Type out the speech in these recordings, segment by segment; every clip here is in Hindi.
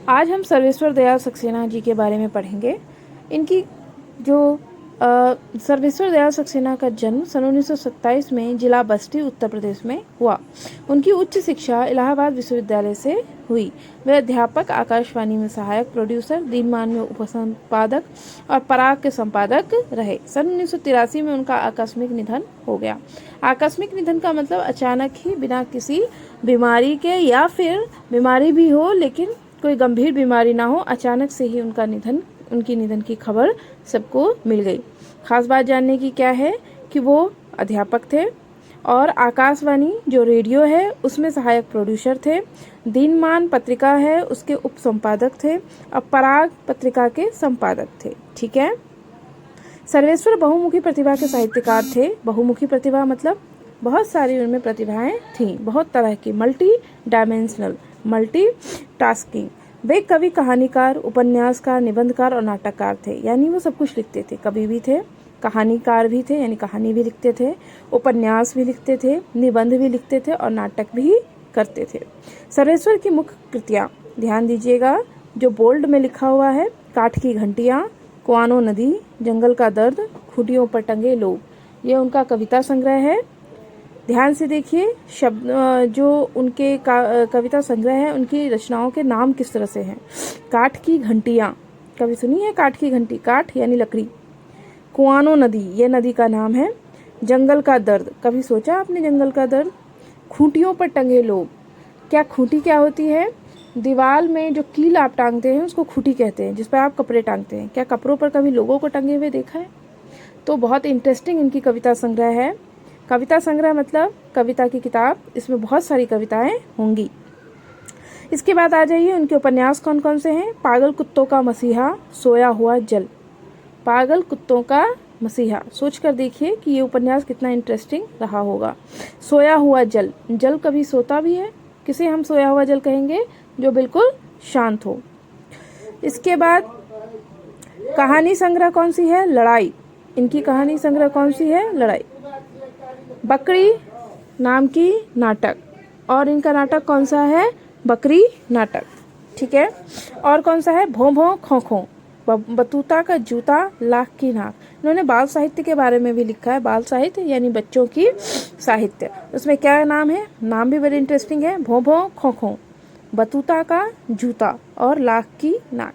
आज हम सर्वेश्वर दयाल सक्सेना जी के बारे में पढ़ेंगे। इनकी जो सर्वेश्वर दयाल सक्सेना का जन्म सन 1927 में जिला बस्ती उत्तर प्रदेश में हुआ। उनकी उच्च शिक्षा इलाहाबाद विश्वविद्यालय से हुई। वे अध्यापक, आकाशवाणी में सहायक प्रोड्यूसर, दिनमान में उपसंपादक और पराग के संपादक रहे। सन 1983 में उनका आकस्मिक निधन हो गया। आकस्मिक निधन का मतलब अचानक ही, बिना किसी बीमारी के, या फिर बीमारी भी हो लेकिन कोई गंभीर बीमारी ना हो, अचानक से ही उनकी निधन की खबर सबको मिल गई। खास बात जानने की क्या है कि वो अध्यापक थे और आकाशवाणी जो रेडियो है उसमें सहायक प्रोड्यूसर थे। दिनमान पत्रिका है उसके उप संपादक थे और पराग पत्रिका के संपादक थे। ठीक है। सर्वेश्वर बहुमुखी प्रतिभा के साहित्यकार थे। बहुमुखी प्रतिभा मतलब बहुत सारी उनमें प्रतिभाएं थीं, बहुत तरह की, मल्टी डायमेंशनल, मल्टी टास्किंग। वे कवि, कहानीकार, उपन्यासकार, निबंधकार और नाटककार थे, यानी वो सब कुछ लिखते थे। कवि भी थे, कहानीकार भी थे, यानी कहानी भी लिखते थे, उपन्यास भी लिखते थे, निबंध भी लिखते थे और नाटक भी करते थे। सर्वेश्वर की मुख्य कृतियाँ ध्यान दीजिएगा, जो बोल्ड में लिखा हुआ है: काठ की घंटियाँ, कुआनो नदी, जंगल का दर्द, खूंटियों पर टंगे लोग। ये उनका कविता संग्रह है। ध्यान से देखिए, शब्द जो उनके कविता संग्रह है, उनकी रचनाओं के नाम किस तरह से हैं। काठ की घंटियाँ, कभी सुनी है काठ की घंटी? काठ यानी लकड़ी। कुआनो नदी, ये नदी का नाम है। जंगल का दर्द, कभी सोचा आपने जंगल का दर्द? खूंटियों पर टंगे लोग, क्या खूंटी क्या होती है? दीवार में जो कील आप टांगते हैं उसको खूंटी कहते हैं, जिस पर आप कपड़े टांगते हैं। क्या कपड़ों पर कभी लोगों को टंगे हुए देखा है? तो बहुत इंटरेस्टिंग इनकी कविता संग्रह है। कविता संग्रह मतलब कविता की किताब, इसमें बहुत सारी कविताएं होंगी। इसके बाद आ जाइए, उनके उपन्यास कौन कौन से हैं। पागल कुत्तों का मसीहा, सोया हुआ जल। पागल कुत्तों का मसीहा, सोच कर देखिए कि ये उपन्यास कितना इंटरेस्टिंग रहा होगा। सोया हुआ जल, जल कभी सोता भी है? किसे हम सोया हुआ जल कहेंगे? जो बिल्कुल शांत हो। इसके बाद कहानी संग्रह कौन सी है? लड़ाई। इनकी कहानी संग्रह कौन सी है? लड़ाई। बकरी नाम की नाटक, और इनका नाटक कौन सा है? बकरी नाटक। ठीक है। और कौन सा है? भों भों खों खों, बतूता का जूता, लाख की नाक। इन्होंने बाल साहित्य के बारे में भी लिखा है। बाल साहित्य यानी बच्चों की साहित्य। उसमें क्या नाम है? नाम भी बड़े इंटरेस्टिंग है। भों भों खों खों, बतूता का जूता और लाख की नाक।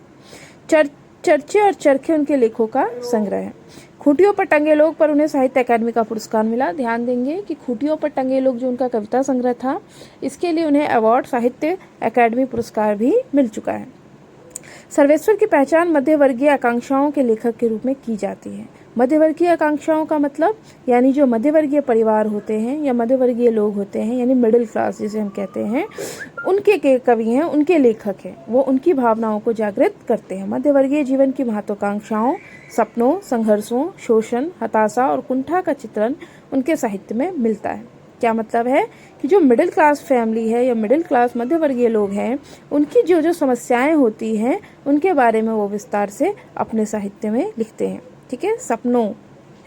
चर्चे और चरखे उनके लेखों का संग्रह है। खूंटियों पर टंगे लोग पर उन्हें साहित्य अकादमी का पुरस्कार मिला। ध्यान देंगे कि खूंटियों पर टंगे लोग जो उनका कविता संग्रह था, इसके लिए उन्हें अवार्ड, साहित्य अकादमी पुरस्कार भी मिल चुका है। सर्वेश्वर की पहचान मध्यवर्गीय आकांक्षाओं के लेखक के रूप में की जाती है। मध्यवर्गीय आकांक्षाओं का मतलब यानी जो मध्यवर्गीय परिवार होते हैं या मध्यवर्गीय लोग होते हैं, यानी मिडिल क्लास जिसे हम कहते हैं, उनके के कवि हैं, उनके लेखक हैं। वो उनकी भावनाओं को जागृत करते हैं। मध्यवर्गीय जीवन की महत्वाकांक्षाओं, सपनों, संघर्षों, शोषण, हताशा और कुंठा का चित्रण उनके साहित्य में मिलता है। क्या मतलब है कि जो मिडिल क्लास फैमिली है या मिडिल क्लास मध्यवर्गीय लोग हैं, उनकी जो जो समस्याएं होती हैं उनके बारे में वो विस्तार से अपने साहित्य में लिखते हैं। ठीक है। सपनों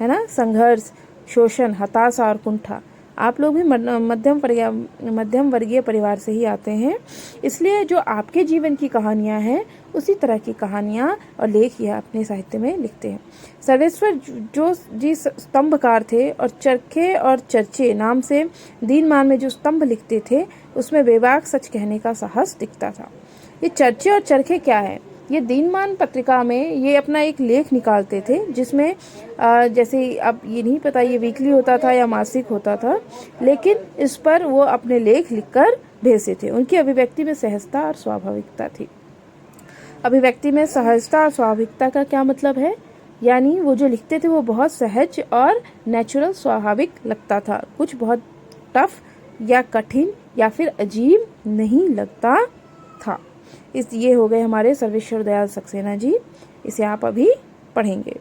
है ना, संघर्ष, शोषण, हताशा और कुंठा। आप लोग भी मध्यम वर्गीय परिवार से ही आते हैं, इसलिए जो आपके जीवन की कहानियां हैं उसी तरह की कहानियां और लेख ये अपने साहित्य में लिखते हैं। सर्वेश्वर जो जी स्तंभकार थे और चरखे और चर्चे नाम से दिनमान में जो स्तंभ लिखते थे उसमें बेबाक सच कहने का साहस दिखता था। ये चर्चे और चरखे क्या है? ये दिनमान पत्रिका में ये अपना एक लेख निकालते थे, जिसमें जैसे अब ये नहीं पता ये वीकली होता था या मासिक होता था, लेकिन इस पर वो अपने लेख लिखकर भेजते थे। उनकी अभिव्यक्ति में सहजता और स्वाभाविकता थी। अभिव्यक्ति में सहजता और स्वाभाविकता का क्या मतलब है? यानी वो जो लिखते थे वो बहुत सहज और नेचुरल, स्वाभाविक लगता था। कुछ बहुत टफ या कठिन या फिर अजीब नहीं लगता था। ये हो गए हमारे सर्वेश्वर दयाल सक्सेना जी। इसे आप अभी पढ़ेंगे।